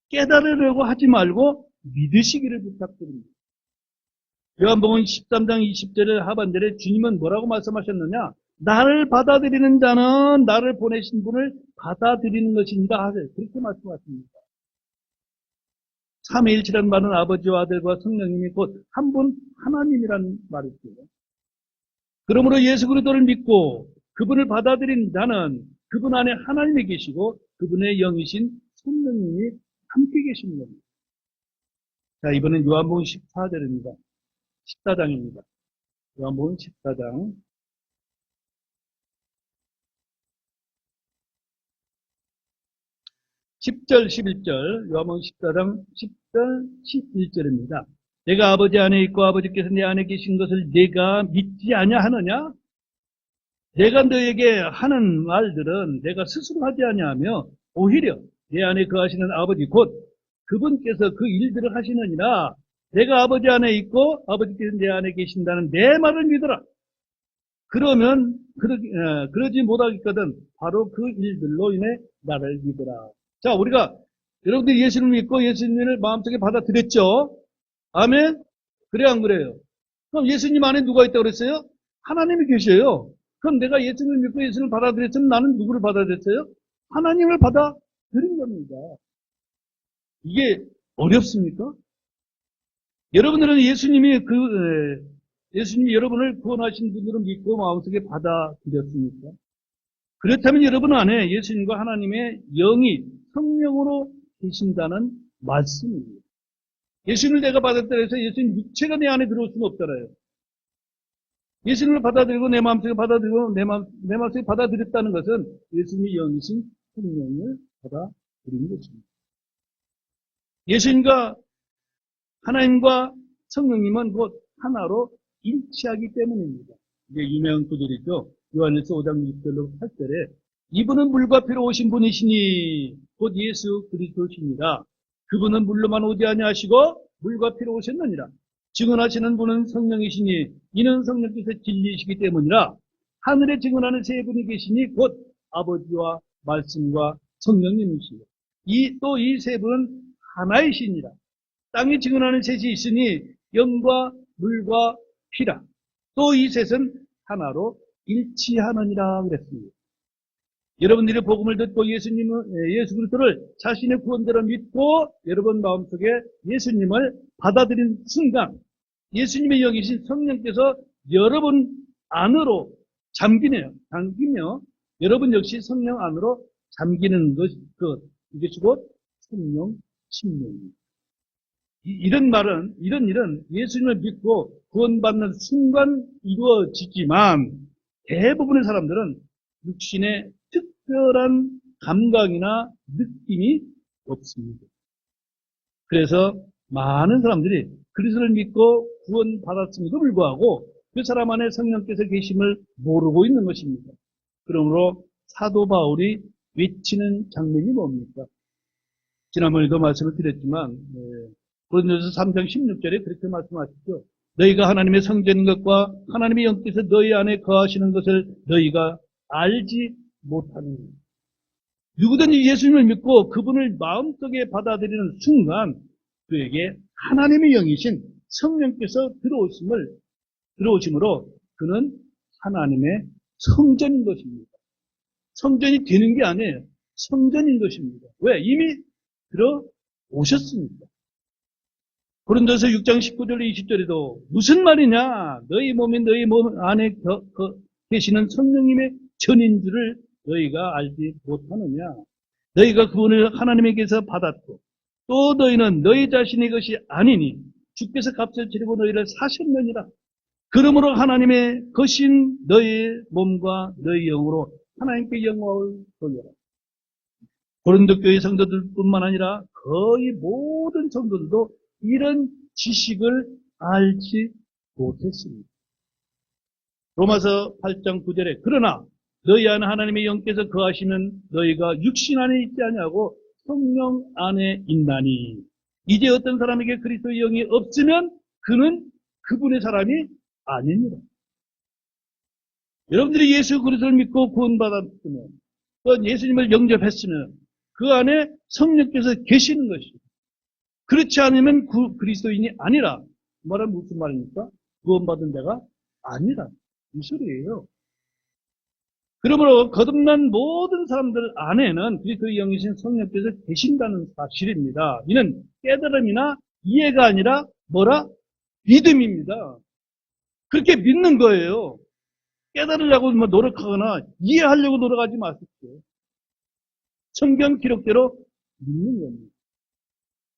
깨달으려고 하지 말고 믿으시기를 부탁드립니다. 요한복음 13장 20절의 하반절에 주님은 뭐라고 말씀하셨느냐? 나를 받아들이는 자는 나를 보내신 분을 받아들이는 것입니다. 하세요. 그렇게 말씀하십니다. 삼위일체라는 말은 아버지와 아들과 성령님이 곧 한 분 하나님이라는 말이죠. 그러므로 예수 그리스도를 믿고 그분을 받아들인 자는 그분 안에 하나님이 계시고 그분의 영이신 성령님이 함께 계시는 겁니다. 자, 이번엔 요한복음 14절입니다. 14장입니다. 요한복음 14장. 10절, 11절, 요한복음 14장 10절, 11절입니다. 내가 아버지 안에 있고 아버지께서 내 안에 계신 것을 내가 믿지 아니하느냐? 내가 너에게 하는 말들은 내가 스스로 하지 아니하며 오히려 내 안에 거하시는 아버지 곧 그분께서 그 일들을 하시느니라. 내가 아버지 안에 있고 아버지께서 내 안에 계신다는 내 말을 믿어라. 그러면 그러지 못하겠거든 바로 그 일들로 인해 나를 믿어라. 자, 우리가 여러분들이 예수를 믿고 예수님을 마음속에 받아들였죠? 아멘? 그래요, 안 그래요? 그럼 예수님 안에 누가 있다고 그랬어요? 하나님이 계셔요. 그럼 내가 예수님을 믿고 예수님을 받아들였으면 나는 누구를 받아들였어요? 하나님을 받아들인 겁니다. 이게 어렵습니까? 여러분들은 예수님이 여러분을 구원하신 분으로 믿고 마음속에 받아들였습니까? 그렇다면 여러분 안에 예수님과 하나님의 영이 성령으로 계신다는 말씀입니다. 예수님을 내가 받았다 해서 예수님 육체가 내 안에 들어올 수는 없잖아요. 예수님을 받아들이고 내 마음속에 받아들이고 내 마음속에 받아들였다는 것은 예수님의 영이신 성령을 받아들이는 것입니다. 예수님과 하나님과 성령님은 곧 하나로 일치하기 때문입니다. 이게 유명한 구절이죠. 요한일서 5장 6절로 8절에 이분은 물과 피로 오신 분이시니 곧 예수 그리스도시니라. 그분은 물로만 오지 아니하시고 물과 피로 오셨느니라. 증언하시는 분은 성령이시니 이는 성령께서 진리이시기 때문이라. 하늘에 증언하는 세 분이 계시니 곧 아버지와 말씀과 성령님이시니 또 이 세 분은 하나이시니라. 땅에 증언하는 셋이 있으니 영과 물과 피라. 또 이 셋은 하나로 일치하느니라 그랬습니다. 여러분들이 복음을 듣고 예수 그리스도를 자신의 구원대로 믿고 여러분 마음속에 예수님을 받아들인 순간 예수님의 영이신 성령께서 여러분 안으로 잠기며 여러분 역시 성령 안으로 잠기는 이것이 곧 성령 침례입니다. 이런 일은 예수님을 믿고 구원받는 순간 이루어지지만 대부분의 사람들은 육신의 특별한 감각이나 느낌이 없습니다. 그래서 많은 사람들이 그리스도를 믿고 구원받았음에도 불구하고 그 사람 안에 성령께서 계심을 모르고 있는 것입니다. 그러므로 사도 바울이 외치는 장면이 뭡니까? 지난번에도 말씀을 드렸지만 고린도서 3장 16절에 그렇게 말씀하시죠. 너희가 하나님의 성전인 것과 하나님의 영께서 너희 안에 거하시는 것을 너희가 알지 못하느니. 누구든지 예수님을 믿고 그분을 마음속에 받아들이는 순간 그에게 하나님의 영이신 성령께서 들어오심으로 그는 하나님의 성전인 것입니다. 성전이 되는 게 아니에요. 성전인 것입니다. 왜? 이미 들어오셨습니다. 고린도서 6장 19절 20절에도 무슨 말이냐? 너희 몸이 너희 몸 안에 계시는 성령님의 전인 줄을 너희가 알지 못하느냐? 너희가 그분을 하나님에게서 받았고 또 너희는 너희 자신의 것이 아니니 주께서 값을 치르고 너희를 사셨느니라. 그러므로 하나님의 것인 너희의 몸과 너희 영으로 하나님께 영광을 돌려라. 고린도 교회 성도들뿐만 아니라 거의 모든 성도들도 이런 지식을 알지 못했습니다. 로마서 8장 9절에 그러나 너희 안에 하나님의 영께서 거하시면 너희가 육신 안에 있지 아니하고 성령 안에 있나니 이제 어떤 사람에게 그리스도의 영이 없으면 그는 그분의 사람이 아닙니다. 여러분들이 예수 그리스도를 믿고 구원받았으면 또 예수님을 영접했으면 그 안에 성령께서 계시는 것입니다. 그렇지 않으면 그리스도인이 아니라 말은 무슨 말입니까? 구원받은 자가 아니라 이 소리예요. 그러므로 거듭난 모든 사람들 안에는 그리스도의 영이신 성령께서 계신다는 사실입니다. 이는 깨달음이나 이해가 아니라 믿음입니다. 그렇게 믿는 거예요. 깨달으려고 노력하거나 이해하려고 노력하지 마십시오. 성경 기록대로 믿는 겁니다.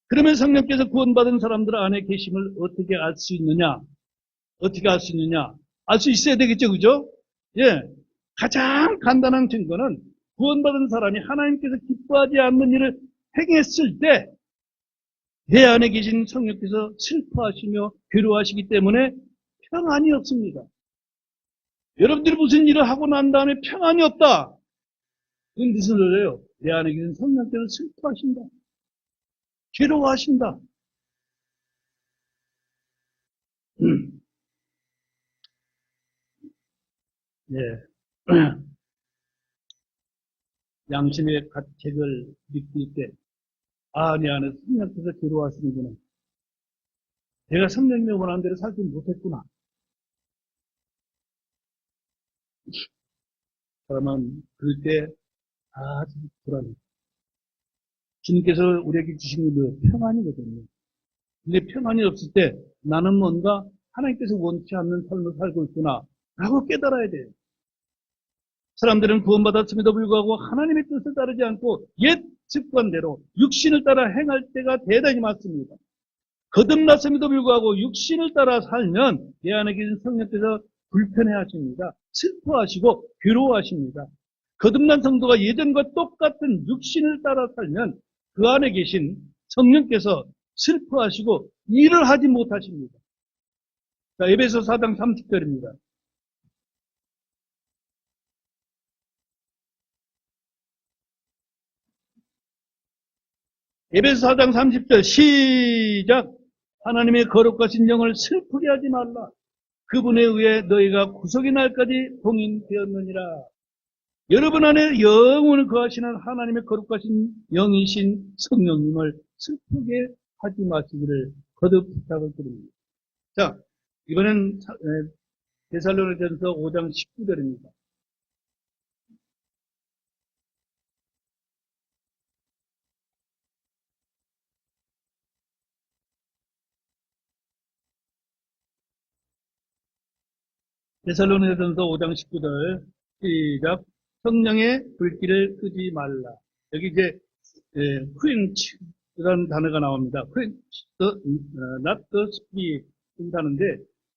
그러면 성령께서 구원받은 사람들 안에 계심을 어떻게 알 수 있느냐? 알 수 있어야 되겠죠, 그죠? 예. 가장 간단한 증거는 구원받은 사람이 하나님께서 기뻐하지 않는 일을 행했을 때 내 안에 계신 성령께서 슬퍼하시며 괴로워하시기 때문에 평안이 없습니다. 여러분들이 무슨 일을 하고 난 다음에 평안이 없다. 그건 무슨 소리예요? 내 안에 계신 성령께서 슬퍼하신다. 괴로워하신다. 예. 양심의 가책을 느낄 때, 내 안에 성령께서 괴로워하시는구나. 내가 성령님이 원하는 대로 살지 못했구나. 사람은 그럴 때 아주 불안해. 주님께서 우리에게 주신 게 평안이거든요. 근데 평안이 없을 때 나는 뭔가 하나님께서 원치 않는 삶을 살고 있구나 라고 깨달아야 돼요. 사람들은 구원받았음에도 불구하고 하나님의 뜻을 따르지 않고 옛 습관대로 육신을 따라 행할 때가 대단히 많습니다. 거듭났음에도 불구하고 육신을 따라 살면 내 안에 계신 성령께서 불편해하십니다. 슬퍼하시고 괴로워하십니다. 거듭난 성도가 예전과 똑같은 육신을 따라 살면 그 안에 계신 성령께서 슬퍼하시고 일을 하지 못하십니다. 자, 에베소 4장 30절입니다. 에베소 4장 30절 시작. 하나님의 거룩하신 영을 슬프게 하지 말라. 그분에 의해 너희가 구속의 날까지 봉인되었느니라. 여러분 안에 영원히 거하시는 하나님의 거룩하신 영이신 성령님을 슬프게 하지 마시기를 거듭 부탁을 드립니다. 자, 이번엔 데살로니가전서 5장 19절입니다. 데살로니가전서 5장 19절 시작. 성령의 불길을 끄지 말라. 여기 이제 quench라는 단어가 나옵니다. quench, not the spirit 단어인데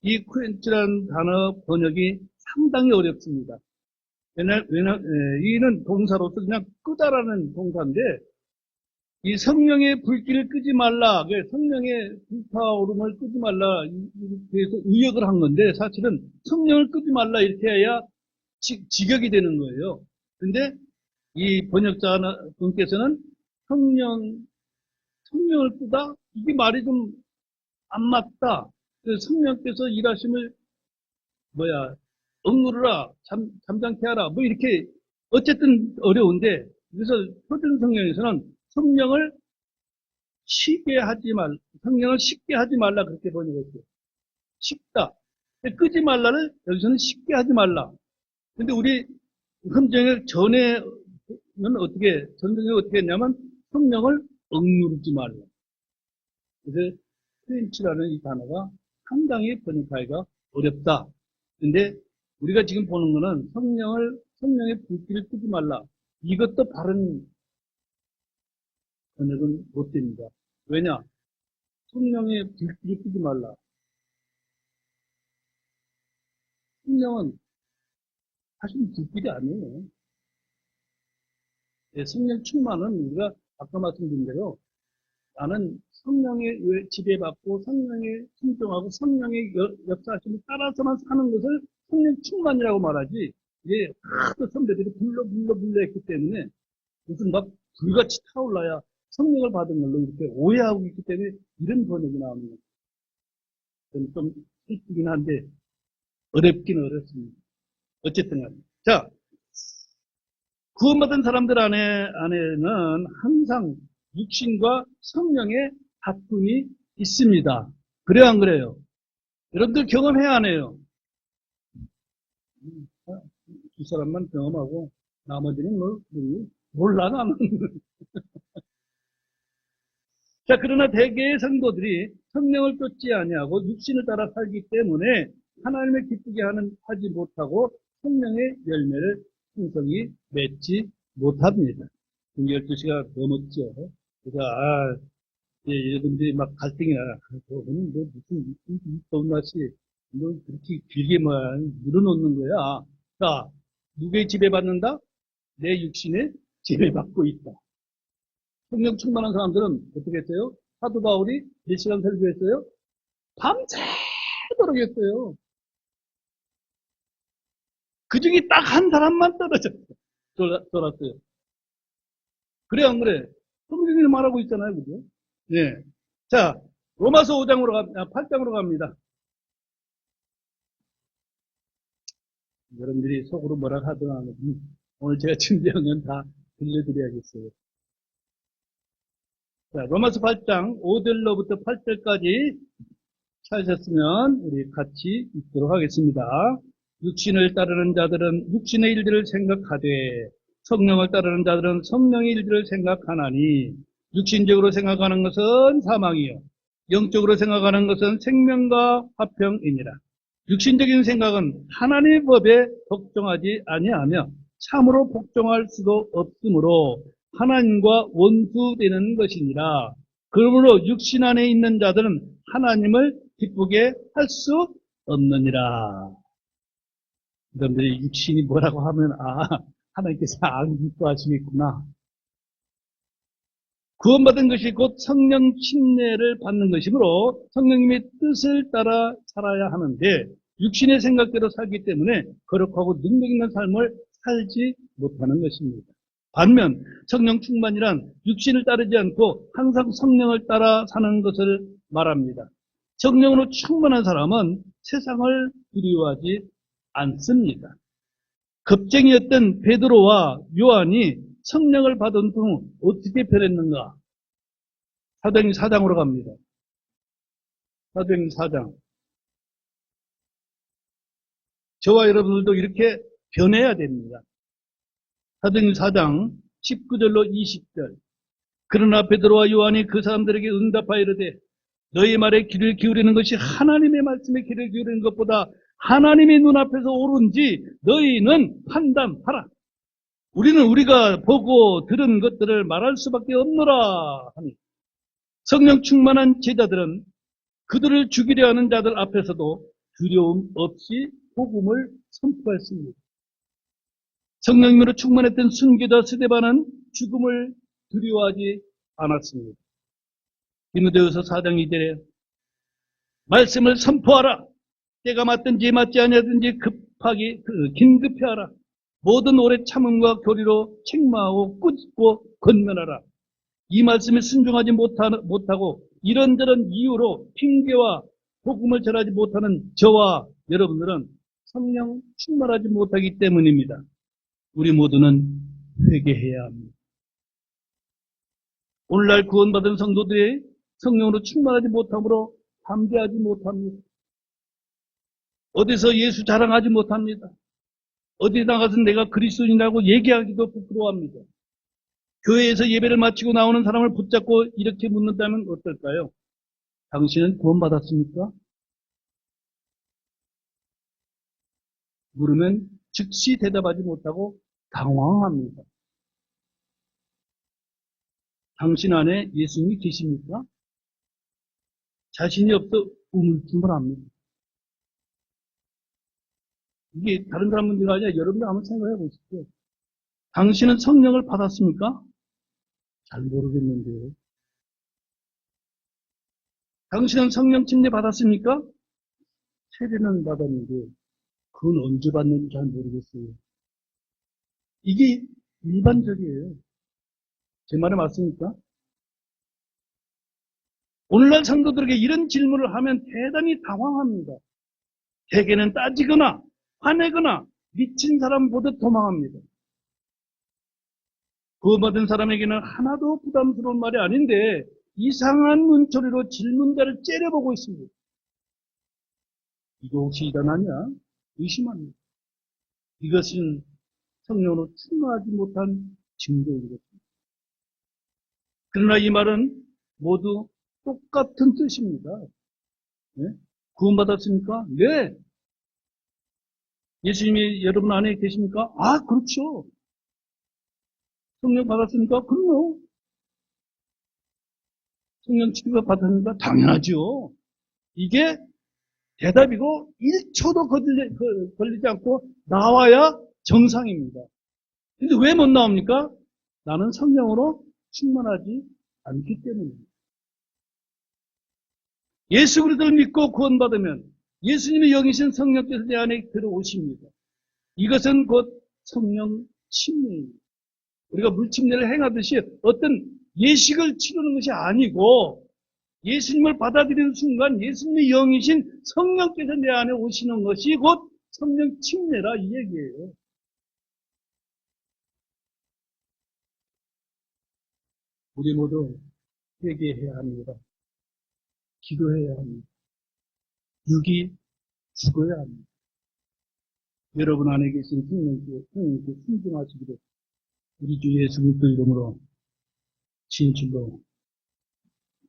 이 quench라는 단어 번역이 상당히 어렵습니다. 이는 동사로서 그냥 끄다라는 동사인데 이 성령의 불길을 끄지 말라, 성령의 불타오름을 끄지 말라, 이렇게 해서 의역을 한 건데, 사실은 성령을 끄지 말라, 이렇게 해야 직역이 되는 거예요. 근데 이 번역자 분께서는 성령을 끄다? 이게 말이 좀 안 맞다. 성령께서 일하심을, 억누르라, 잠잠케 하라, 뭐 이렇게, 어쨌든 어려운데, 그래서 표준 성경에서는 성령을 쉬게 하지 말라, 성령을 쉽게 하지 말라, 그렇게 번역했어요. 쉽다. 끄지 말라를 여기서는 쉽게 하지 말라. 근데 우리 성경의 전에는 전쟁에 어떻게 했냐면 성령을 억누르지 말라. 그래서 프렌치라는 이 단어가 상당히 번역하기가 어렵다. 근데 우리가 지금 보는 거는 성령의 불길을 끄지 말라. 이것도 바른 번역은 못 됩니다. 왜냐? 성령의 불길을 끄지 말라. 성령은 사실 불길이 아니에요. 성령 충만은 우리가 아까 말씀드린 대로 나는 성령에 지배받고 성령에 순종하고 성령의 역사하심을 따라서만 사는 것을 성령 충만이라고 말하지. 이게 하도 선배들이 불러 했기 때문에 무슨 막 불같이 타올라야 성령을 받은 걸로 이렇게 오해하고 있기 때문에 이런 번역이 나옵니다. 좀 슬프긴 한데 어렵긴 어렵습니다. 어쨌든 간에. 자, 구원받은 사람들 안에는 항상 육신과 성령의 다툼이 있습니다. 그래요, 안 그래요? 여러분들 경험해야 하네요. 두 사람만 경험하고 나머지는 몰라 나는. 자, 그러나 대개의 성도들이 성령을 쫓지 아니하고 육신을 따라 살기 때문에 하나님을 기쁘게 하지 못하고 성령의 열매를 충성히 맺지 못합니다. 12시가 넘었죠. 그래서 여러분들이 막 갈등이 나라. 그거는 뭐 무슨 더운 날씨 뭐 그렇게 길게만 물어놓는 거야. 자, 누구의 지배받는다? 내 육신에 지배받고 있다. 성령 충만한 사람들은 어떻게 했어요? 사도 바울이 몇 시간 설교했어요? 밤새도록 했어요. 그 중에 딱 한 사람만 돌았어요. 그래, 안 그래? 성경이 말하고 있잖아요, 그죠? 네. 자, 로마서 8장으로 갑니다. 여러분들이 속으로 뭐라 하더라. 오늘 제가 준비한 건 다 들려드려야겠어요. 자, 로마서 8장 5절로부터 8절까지 찾으셨으면 우리 같이 읽도록 하겠습니다. 육신을 따르는 자들은 육신의 일들을 생각하되 성령을 따르는 자들은 성령의 일들을 생각하나니 육신적으로 생각하는 것은 사망이요 영적으로 생각하는 것은 생명과 화평이니라. 육신적인 생각은 하나님의 법에 복종하지 아니하며 참으로 복종할 수도 없으므로 하나님과 원수되는 것이니라. 그러므로 육신 안에 있는 자들은 하나님을 기쁘게 할 수 없느니라. 여러분들이 육신이 뭐라고 하면 하나님께서 안 기뻐하시겠구나. 구원받은 것이 곧 성령 침례를 받는 것이므로 성령님의 뜻을 따라 살아야 하는데 육신의 생각대로 살기 때문에 거룩하고 능력 있는 삶을 살지 못하는 것입니다. 반면 성령 충만이란 육신을 따르지 않고 항상 성령을 따라 사는 것을 말합니다. 성령으로 충만한 사람은 세상을 두려워하지 않습니다. 겁쟁이였던 베드로와 요한이 성령을 받은 후 어떻게 변했는가? 사도행전 4장으로 갑니다. 사도행전 4장. 저와 여러분들도 이렇게 변해야 됩니다. 사도행전 4장 19절로 20절. 그러나 베드로와 요한이 그 사람들에게 응답하여 이르되 너희 말에 귀를 기울이는 것이 하나님의 말씀에 귀를 기울이는 것보다 하나님의 눈앞에서 옳은지 너희는 판단하라. 우리는 우리가 보고 들은 것들을 말할 수밖에 없노라 하니 성령 충만한 제자들은 그들을 죽이려 하는 자들 앞에서도 두려움 없이 복음을 선포했습니다. 성령님으로 충만했던 순교자 스데반은 죽음을 두려워하지 않았습니다. 디모데후서 4장 2절에 말씀을 선포하라. 때가 맞든지 맞지 아니하든지 급하게 긴급히 하라. 모든 오래 참음과 교리로 책망하고 꾸짖고 권면하라. 이 말씀에 순종하지 못하고 이런저런 이유로 핑계와 복음을 전하지 못하는 저와 여러분들은 성령 충만하지 못하기 때문입니다. 우리 모두는 회개해야 합니다. 오늘날 구원받은 성도들이 성령으로 충만하지 못함으로 담대하지 못합니다. 어디서 예수 자랑하지 못합니다. 어디 나가서 내가 그리스도인이라고 얘기하기도 부끄러워합니다. 교회에서 예배를 마치고 나오는 사람을 붙잡고 이렇게 묻는다면 어떨까요? 당신은 구원받았습니까? 물으면 즉시 대답하지 못하고 당황합니다. 당신 안에 예수님이 계십니까? 자신이 없어 우물쭈물합니다. 이게 다른 사람 문제가 아니라 여러분들 한번 생각해 보십시오. 당신은 성령을 받았습니까? 잘 모르겠는데요. 당신은 성령 침례 받았습니까? 세례는 받았는데 그건 언제 받는지 잘 모르겠어요. 이게 일반적이에요. 제 말에 맞습니까? 오늘날 성도들에게 이런 질문을 하면 대단히 당황합니다. 대개는 따지거나 화내거나 미친 사람 보듯 도망합니다. 구원받은 사람에게는 하나도 부담스러운 말이 아닌데 이상한 눈초리로 질문자를 째려보고 있습니다. 이거 혹시 일어나냐? 의심합니다. 이것은 성령으로 충만하지 못한 증거인 것입니다. 그러나 이 말은 모두 똑같은 뜻입니다. 네? 구원받았습니까? 네. 예수님이 여러분 안에 계십니까? 아, 그렇죠. 성령 받았습니까? 그럼요. 성령 치유가 받았습니까? 당연하죠. 이게 대답이고 1초도 걸리지 않고 나와야 정상입니다. 근데 왜 못 나옵니까? 나는 성령으로 충만하지 않기 때문입니다. 예수 그리스도를 믿고 구원받으면 예수님이 영이신 성령께서 내 안에 들어오십니다. 이것은 곧 성령 침례입니다. 우리가 물침례를 행하듯이 어떤 예식을 치르는 것이 아니고 예수님을 받아들이는 순간 예수님의 영이신 성령께서 내 안에 오시는 것이 곧 성령 침례라 이 얘기예요. 우리 모두 회개해야 합니다. 기도해야 합니다. 육이 죽어야 합니다. 여러분 안에 계신 성령께 순종하시기를 우리 주 예수 그리스도 이름으로 진실로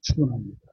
축원합니다.